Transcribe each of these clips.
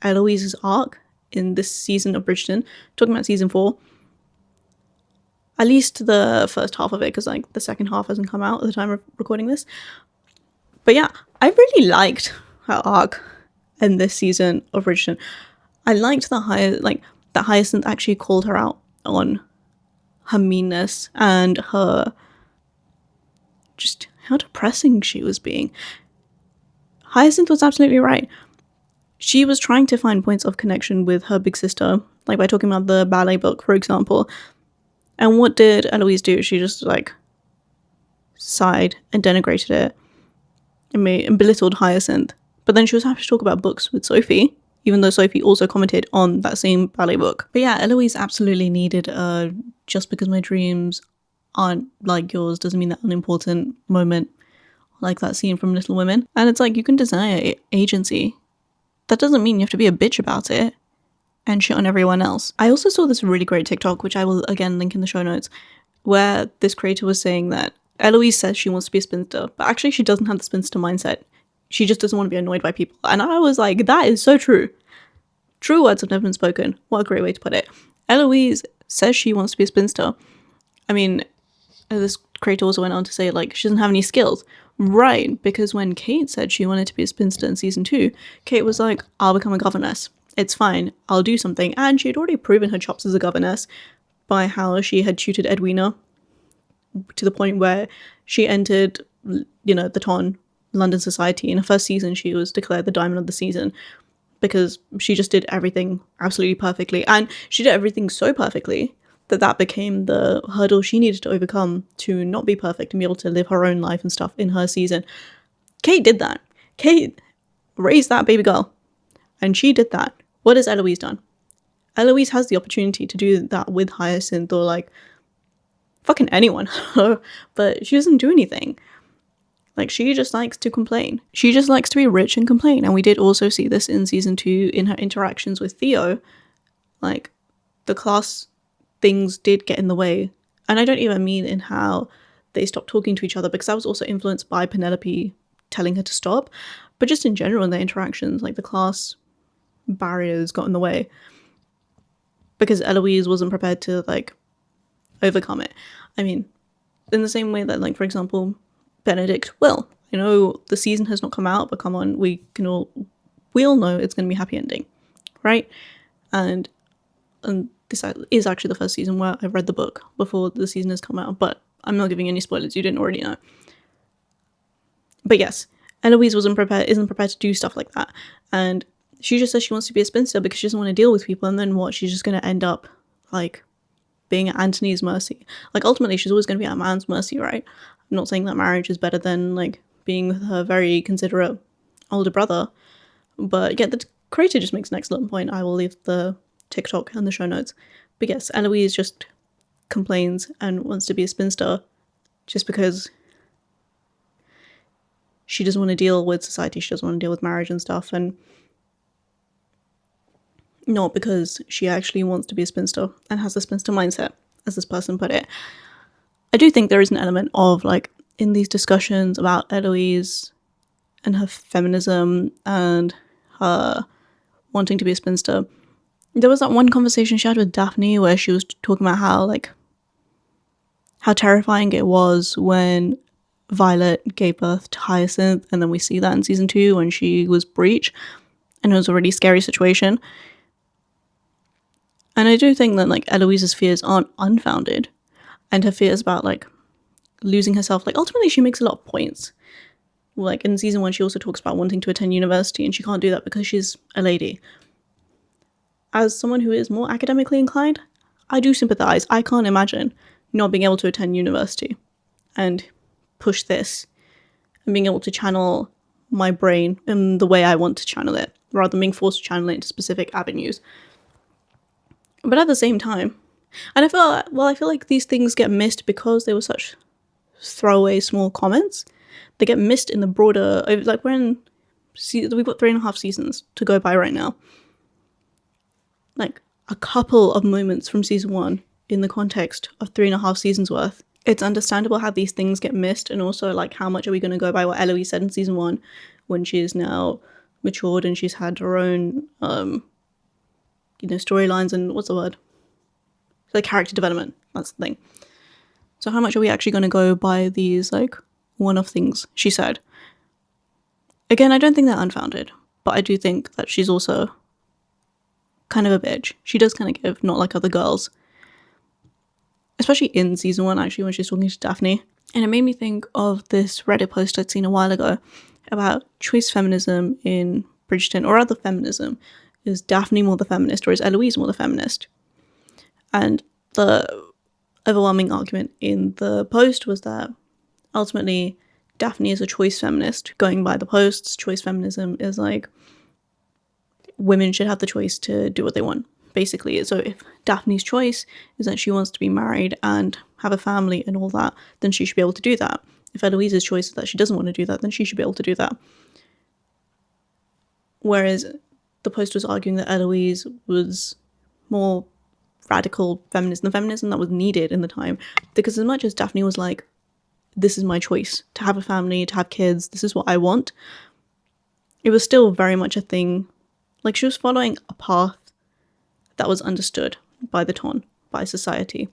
Eloise's arc in this season of Bridgerton, talking about season 4, at least the first half of it, because like the second half hasn't come out at the time of recording this. But yeah, I really liked her arc in this season of Bridgerton. I liked that Hyacinth actually called her out on her meanness and her just how depressing she was being. Hyacinth was absolutely right. She was trying to find points of connection with her big sister, like by talking about the ballet book, for example. And what did Eloise do? She just like sighed and denigrated it and belittled Hyacinth. But then she was happy to talk about books with Sophie, even though Sophie also commented on that same ballet book. But yeah, Eloise absolutely needed just because my dreams aren't like yours doesn't mean that unimportant moment, like that scene from Little Women. And it's like, you can desire agency. That doesn't mean you have to be a bitch about it and shit on everyone else. I also saw this really great TikTok, which I will again link in the show notes, where this creator was saying that Eloise says she wants to be a spinster, but actually she doesn't have the spinster mindset. She just doesn't want to be annoyed by people. And I was like, that is so true. True words have never been spoken. What a great way to put it. Eloise says she wants to be a spinster. I mean, this creator also went on to say, like, she doesn't have any skills. Right, because when Kate said she wanted to be a spinster in season 2, Kate was like, I'll become a governess. It's fine. I'll do something. And she had already proven her chops as a governess by how she had tutored Edwina to the point where she entered, the Ton, London society. In her first season, she was declared the diamond of the season because she just did everything absolutely perfectly. And she did everything so perfectly that became the hurdle she needed to overcome to not be perfect and be able to live her own life and stuff in her season. Kate did that. Kate raised that baby girl. And she did that. What has Eloise done? Eloise has the opportunity to do that with Hyacinth or like fucking anyone. But she doesn't do anything. Like, she just likes to complain. She just likes to be rich and complain. And we did also see this in season 2 in her interactions with Theo. Like, the class things did get in the way. And I don't even mean in how they stopped talking to each other, because that was also influenced by Penelope telling her to stop. But just in general in their interactions, like the class barriers got in the way because Eloise wasn't prepared to like overcome it. I mean, in the same way that, like, for example, Benedict will. I know the season has not come out, but come on, we all know it's going to be happy ending, right? And this is actually the first season where I've read the book before the season has come out, but I'm not giving any spoilers, you didn't already know. But yes, Eloise isn't prepared to do stuff like that. And she just says she wants to be a spinster because she doesn't want to deal with people, and then what? She's just going to end up, like, being at Anthony's mercy. Like, ultimately, she's always going to be at a man's mercy, right? I'm not saying that marriage is better than, like, being with her very considerate older brother. But, yeah, the creator just makes an excellent point. I will leave the TikTok and the show notes. But yes, Eloise just complains and wants to be a spinster just because she doesn't want to deal with society. She doesn't want to deal with marriage and stuff. And not because she actually wants to be a spinster and has a spinster mindset, as this person put it. I do think there is an element of, like, in these discussions about Eloise and her feminism and her wanting to be a spinster, there was that one conversation she had with Daphne where she was talking about how terrifying it was when Violet gave birth to Hyacinth, and then we see that in season 2 when she was breech, and it was a really scary situation. And I do think that, like, Eloise's fears aren't unfounded, and her fears about, like, losing herself, like, ultimately she makes a lot of points. Like, in season 1 she also talks about wanting to attend university, and she can't do that because she's a lady. As someone who is more academically inclined, I do sympathize. I can't imagine not being able to attend university and push this and being able to channel my brain in the way I want to channel it, rather than being forced to channel it into specific avenues. But at the same time, and I feel like these things get missed because they were such throwaway small comments. They get missed in the broader, like, we've got 3.5 seasons to go by right now. Like, a couple of moments from season 1 in the context of 3.5 seasons worth. It's understandable how these things get missed, and also, like, how much are we going to go by what Eloise said in season 1 when she is now matured and she's had her own, storylines and what's the word? Like character development. That's the thing. So how much are we actually going to go by these like one-off things she said? Again, I don't think they're unfounded, but I do think that she's also kind of a bitch. She does kind of give, not like other girls. Especially in season 1, actually, when she's talking to Daphne. And it made me think of this Reddit post I'd seen a while ago about choice feminism in Bridgerton, or other feminism. Is Daphne more the feminist, or is Eloise more the feminist? And the overwhelming argument in the post was that ultimately Daphne is a choice feminist. Going by the posts, choice feminism is like women should have the choice to do what they want, basically. So if Daphne's choice is that she wants to be married and have a family and all that, then she should be able to do that. If Eloise's choice is that she doesn't want to do that, then she should be able to do that. Whereas the post was arguing that Eloise was more radical feminist, the feminism that was needed in the time, because as much as Daphne was like, this is my choice to have a family, to have kids, this is what I want, it was still very much a thing. Like, she was following a path that was understood by the ton, by society.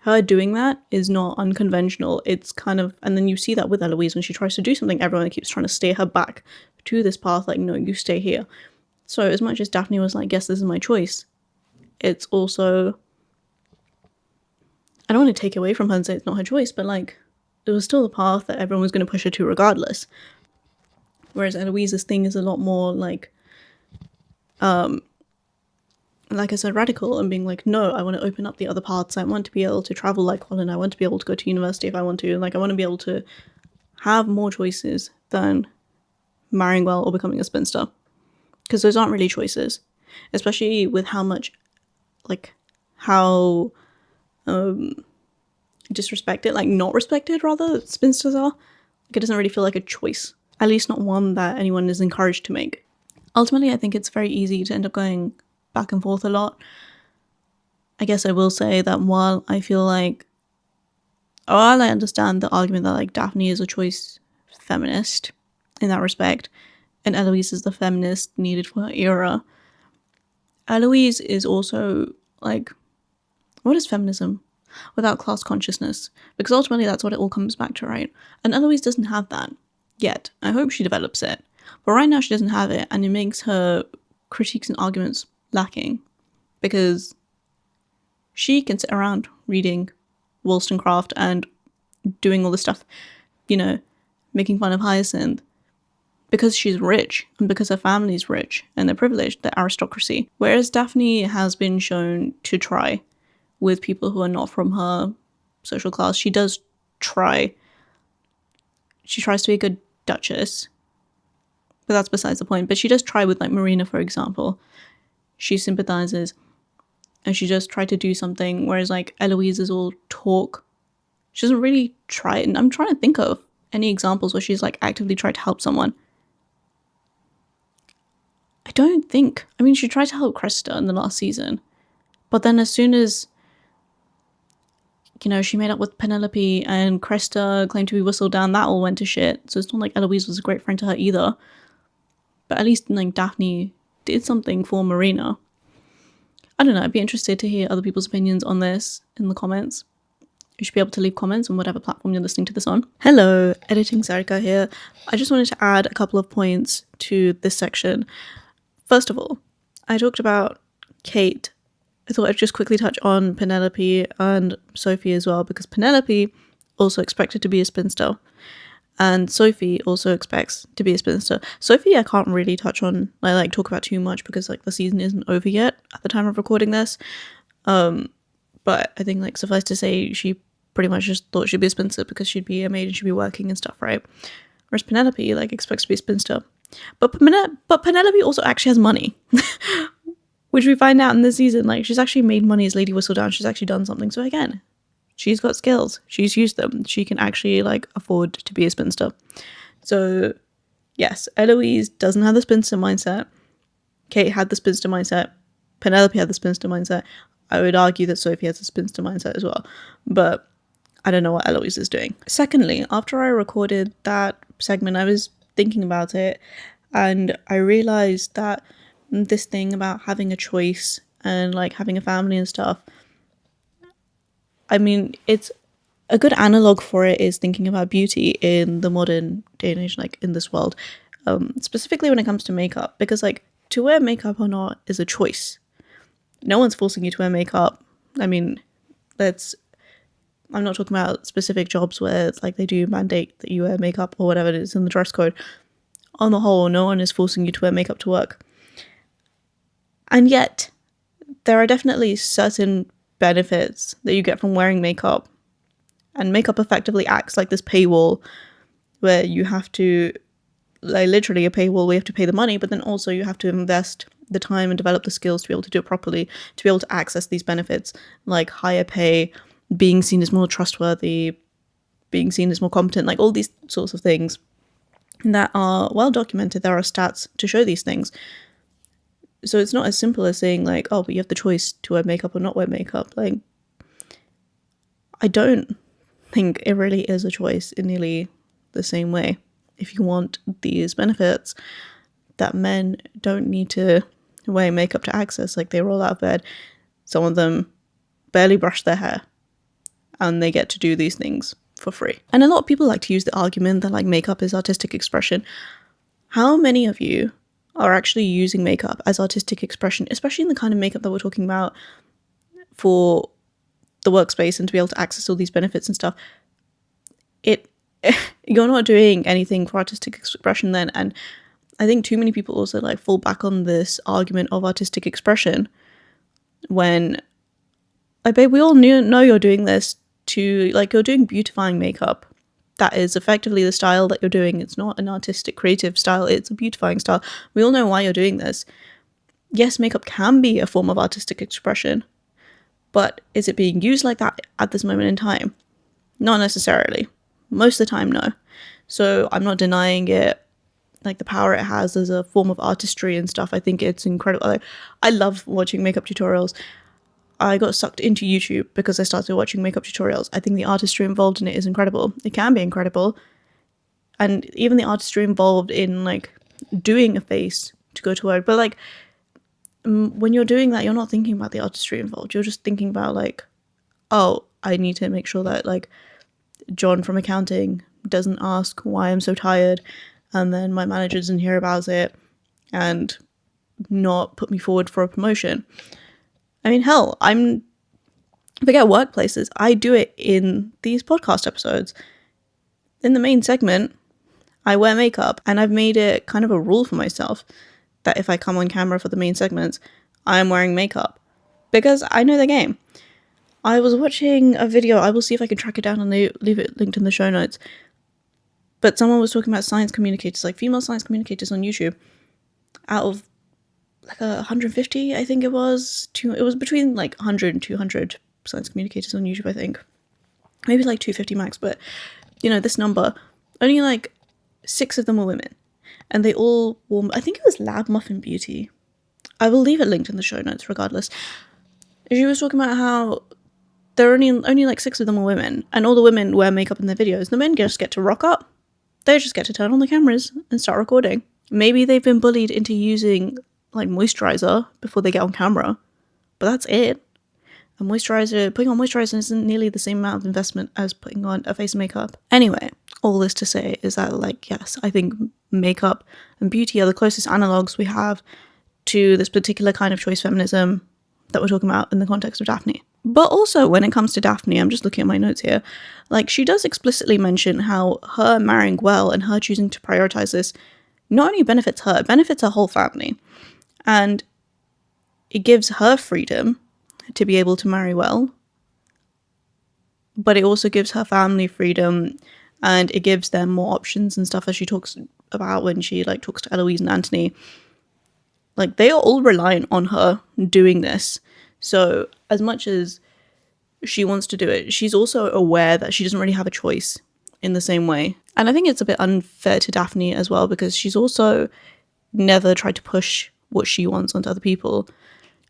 Her doing that is not unconventional. It's kind of, and then you see that with Eloise when she tries to do something, everyone keeps trying to steer her back to this path, like, no, you stay here. So as much as Daphne was like, yes, this is my choice, it's also, I don't want to take away from her and say it's not her choice, but like, it was still the path that everyone was going to push her to regardless. Whereas Eloise's thing is a lot more like I said, radical, and being like, no, I want to open up the other paths. I want to be able to travel like Colin. I want to be able to go to university if I want to. Like, I want to be able to have more choices than marrying well or becoming a spinster. Because those aren't really choices. Especially with how much, like, how disrespected, like not respected rather, spinsters are. Like, it doesn't really feel like a choice. At least not one that anyone is encouraged to make. Ultimately, I think it's very easy to end up going back and forth a lot. I guess I will say that while I understand the argument that like Daphne is a choice feminist in that respect, and Eloise is the feminist needed for her era, Eloise is also like, what is feminism without class consciousness? Because ultimately that's what it all comes back to, right? And Eloise doesn't have that yet. I hope she develops it. But right now she doesn't have it, and it makes her critiques and arguments lacking, because she can sit around reading Wollstonecraft and doing all this stuff, making fun of Hyacinth, because she's rich and because her family's rich and they're privileged, they're aristocracy. Whereas Daphne has been shown to try with people who are not from her social class. She does try. She tries to be a good duchess, but that's besides the point. But she does try with like Marina, for example. She sympathizes and she just tried to do something, whereas like Eloise is all talk. She doesn't really try it. And I'm trying to think of any examples where she's like actively tried to help someone. I don't think. I mean, she tried to help Cressida in the last season, but then as soon as she made up with Penelope and Cressida claimed to be whistled down, that all went to shit. So it's not like Eloise was a great friend to her either. But at least like Daphne did something for Marina. I don't know, I'd be interested to hear other people's opinions on this in the comments. You should be able to leave comments on whatever platform you're listening to this on. Hello, Editing Sarika here. I just wanted to add a couple of points to this section. First of all, I talked about Kate. I thought I'd just quickly touch on Penelope and Sophie as well, because Penelope also expected to be a spinster, and Sophie also expects to be a spinster. Sophie I can't really talk about too much because like the season isn't over yet at the time of recording this. But I think like suffice to say, she pretty much just thought she'd be a spinster because she'd be a maid and she'd be working and stuff, right? Whereas Penelope like expects to be a spinster. But Penelope also actually has money. Which we find out in this season, like, she's actually made money as Lady Whistledown. She's actually done something. So again, she's got skills. She's used them. She can actually, like, afford to be a spinster. So, yes, Eloise doesn't have the spinster mindset. Kate had the spinster mindset. Penelope had the spinster mindset. I would argue that Sophie has a spinster mindset as well. But I don't know what Eloise is doing. Secondly, after I recorded that segment, I was thinking about it. And I realized that this thing about having a choice and like having a family and stuff, I mean, it's a good analog for it is thinking about beauty in the modern day and age, like in this world, specifically when it comes to makeup, because like to wear makeup or not is a choice. No one's forcing you to wear makeup. I mean, I'm not talking about specific jobs where it's like they do mandate that you wear makeup or whatever it is in the dress code. On the whole, no one is forcing you to wear makeup to work. And yet, there are definitely certain benefits that you get from wearing makeup. And makeup effectively acts like this paywall where you have to, like literally a paywall where you have to pay the money, but then also you have to invest the time and develop the skills to be able to do it properly, to be able to access these benefits, like higher pay, being seen as more trustworthy, being seen as more competent, like all these sorts of things that are well documented. There are stats to show these things. So it's not as simple as saying like, oh, but you have the choice to wear makeup or not wear makeup. Like, I don't think it really is a choice in nearly the same way. If you want these benefits that men don't need to wear makeup to access, like they roll out of bed, some of them barely brush their hair, and they get to do these things for free. And a lot of people like to use the argument that like makeup is artistic expression. How many of you are actually using makeup as artistic expression, especially in the kind of makeup that we're talking about for the workspace and to be able to access all these benefits and stuff? You're not doing anything for artistic expression then. And I think too many people also like fall back on this argument of artistic expression when, like, babe, we all know you're doing this to, like, you're doing beautifying makeup. That is effectively the style that you're doing. It's not an artistic creative style, it's a beautifying style. We all know why you're doing this. Yes, makeup can be a form of artistic expression, but is it being used like that at this moment in time? Not necessarily. Most of the time, no. So I'm not denying it, like the power it has as a form of artistry and stuff. I think it's incredible. Like, I love watching makeup tutorials. I got sucked into YouTube because I started watching makeup tutorials. I think the artistry involved in it is incredible. It can be incredible. And even the artistry involved in like doing a face to go to work. But like when you're doing that, you're not thinking about the artistry involved. You're just thinking about like, oh, I need to make sure that like John from accounting doesn't ask why I'm so tired, and then my manager doesn't hear about it and not put me forward for a promotion. I mean, hell, forget workplaces. I do it in these podcast episodes. In the main segment, I wear makeup, and I've made it kind of a rule for myself that if I come on camera for the main segments, I'm wearing makeup because I know the game. I was watching a video, I will see if I can track it down and leave it linked in the show notes. But someone was talking about science communicators, like female science communicators on YouTube. Out of like 150, I think it was. It was between like 100 and 200 science communicators on YouTube, I think. Maybe like 250 max, but you know, this number, only like 6 of them were women. And they all wore, I think it was Lab Muffin Beauty. I will leave it linked in the show notes regardless. She was talking about how there are only like 6 of them are women, and all the women wear makeup in their videos. The men just get to rock up. They just get to turn on the cameras and start recording. Maybe they've been bullied into using like moisturizer before they get on camera, but that's it. Putting on moisturizer isn't nearly the same amount of investment as putting on a face of makeup. Anyway, all this to say is that, like, yes, I think makeup and beauty are the closest analogues we have to this particular kind of choice feminism that we're talking about in the context of Daphne. But also, when it comes to Daphne, I'm just looking at my notes here, like, she does explicitly mention how her marrying well and her choosing to prioritize this not only benefits her, it benefits her whole family. And it gives her freedom to be able to marry well, but it also gives her family freedom, and it gives them more options and stuff, as she talks about when she like talks to Eloise and Anthony. Like, they are all reliant on her doing this. So as much as she wants to do it, she's also aware that she doesn't really have a choice in the same way. And I think it's a bit unfair to Daphne as well, because she's also never tried to push what she wants onto other people.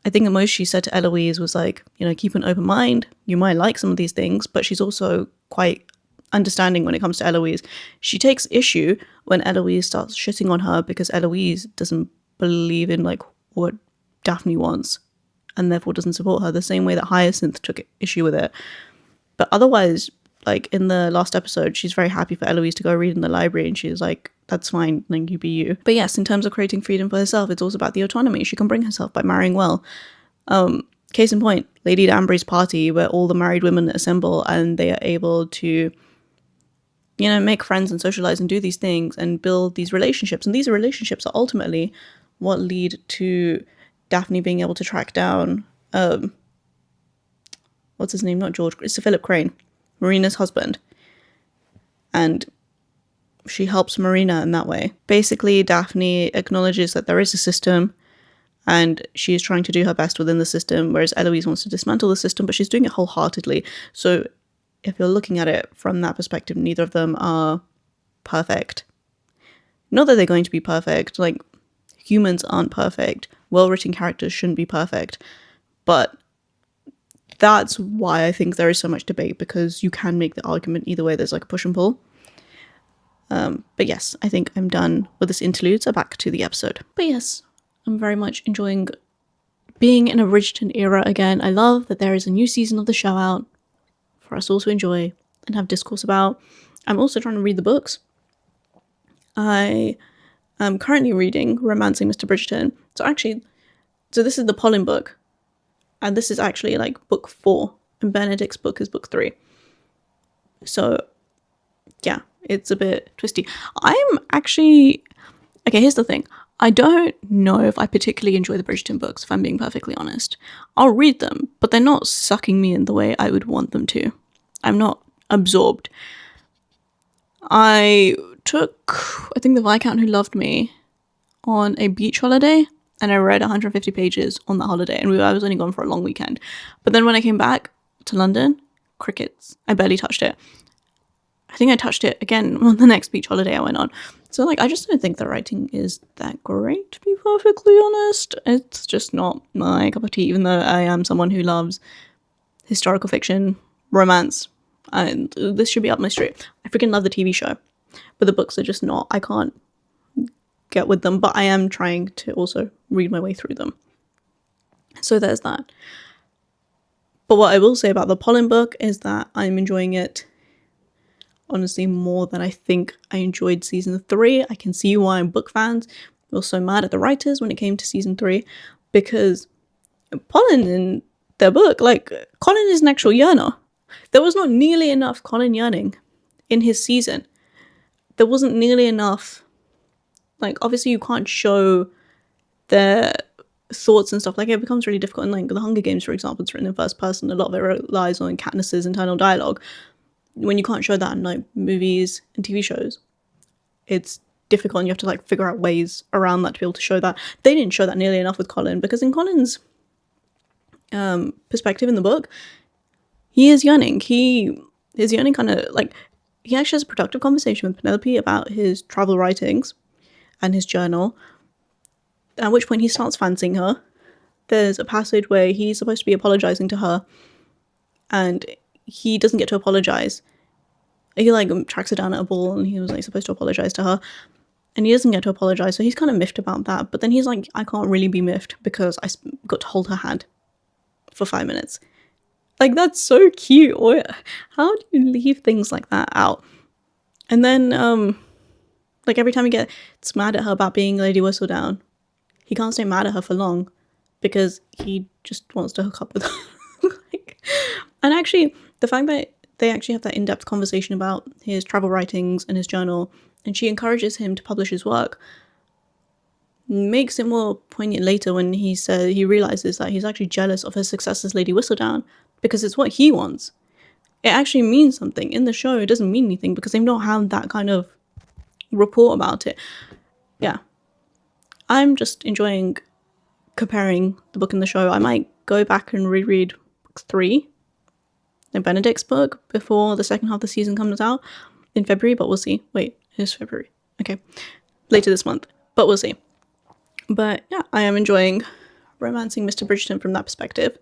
I think the most she said to Eloise was like, you know, keep an open mind. You might like some of these things, but she's also quite understanding when it comes to Eloise. She takes issue when Eloise starts shitting on her because Eloise doesn't believe in like what Daphne wants and therefore doesn't support her, the same way that Hyacinth took issue with it. But otherwise, like in the last episode, she's very happy for Eloise to go read in the library, and she's like, that's fine, like you be you. But yes, in terms of creating freedom for herself, it's also about the autonomy she can bring herself by marrying well. Case in point, Lady Danbury's party, where all the married women assemble and they are able to, you know, make friends and socialize and do these things and build these relationships. And these relationships are ultimately what lead to Daphne being able to track down, what's his name? Not George, it's Sir Philip Crane, Marina's husband. And she helps Marina in that way. Basically, Daphne acknowledges that there is a system and she is trying to do her best within the system, whereas Eloise wants to dismantle the system, but she's doing it wholeheartedly. So if you're looking at it from that perspective, neither of them are perfect. Not that they're going to be perfect, like humans aren't perfect. Well-written characters shouldn't be perfect. But that's why I think there is so much debate, because you can make the argument either way. There's like a push and pull. But yes, I think I'm done with this interlude, so back to the episode. But yes, I'm very much enjoying being in a Bridgerton era again. I love that there is a new season of the show out for us all to enjoy and have discourse about. I'm also trying to read the books. I am currently reading Romancing Mr. Bridgerton. So this is the Colin book. And this is actually like book 4. And Benedict's book is book 3. So yeah, it's a bit twisty. Okay, here's the thing. I don't know if I particularly enjoy the Bridgerton books, if I'm being perfectly honest. I'll read them, but they're not sucking me in the way I would want them to. I'm not absorbed. I think, The Viscount Who Loved Me on a beach holiday, and I read 150 pages on that holiday, and I was only gone for a long weekend. But then when I came back to London, crickets. I barely touched it. I think I touched it again on the next beach holiday I went on. So, like, I just don't think the writing is that great, to be perfectly honest. It's just not my cup of tea, even though I am someone who loves historical fiction, romance, and this should be up my street. I freaking love the TV show, but the books are just not. I can't get with them, but I am trying to also read my way through them. So there's that. But what I will say about the Colin book is that I'm enjoying it honestly more than I think I enjoyed season 3. I can see why book fans were so mad at the writers when it came to season 3, because Colin in their book, like, Colin is an actual yearner. There was not nearly enough Colin yearning in his season. There wasn't nearly enough, like, obviously you can't show their thoughts and stuff. Like, it becomes really difficult in, like, the Hunger Games, for example. It's written in first person. A lot of it relies on Katniss's internal dialogue. When you can't show that in, like, movies and TV shows, it's difficult, and you have to, like, figure out ways around that to be able to show that. They didn't show that nearly enough with Colin, because in Colin's perspective in the book, he is yearning. His yearning kind of, like, he actually has a productive conversation with Penelope about his travel writings and his journal, at which point he starts fancying her. There's a passage where he's supposed to be apologizing to her, and he doesn't get to apologize. He, like, tracks her down at a ball, and he was, like, supposed to apologize to her, and he doesn't get to apologize, so he's kind of miffed about that. But then he's like, I can't really be miffed because I got to hold her hand for 5 minutes. Like, that's so cute. How do you leave things like that out? And then, like, every time he gets mad at her about being Lady Whistledown, he can't stay mad at her for long because he just wants to hook up with her. And actually, the fact that they actually have that in-depth conversation about his travel writings and his journal, and she encourages him to publish his work, makes it more poignant later when he realizes that he's actually jealous of her success as Lady Whistledown, because it's what he wants. It actually means something. In the show, it doesn't mean anything because they've not had that kind of report about it. Yeah. I'm just enjoying comparing the book and the show. I might go back and reread book 3, and Benedict's book, before the second half of the season comes out in February, but we'll see. Wait, it is February. Okay. Later this month, but we'll see. But yeah, I am enjoying Romancing Mr. Bridgerton from that perspective.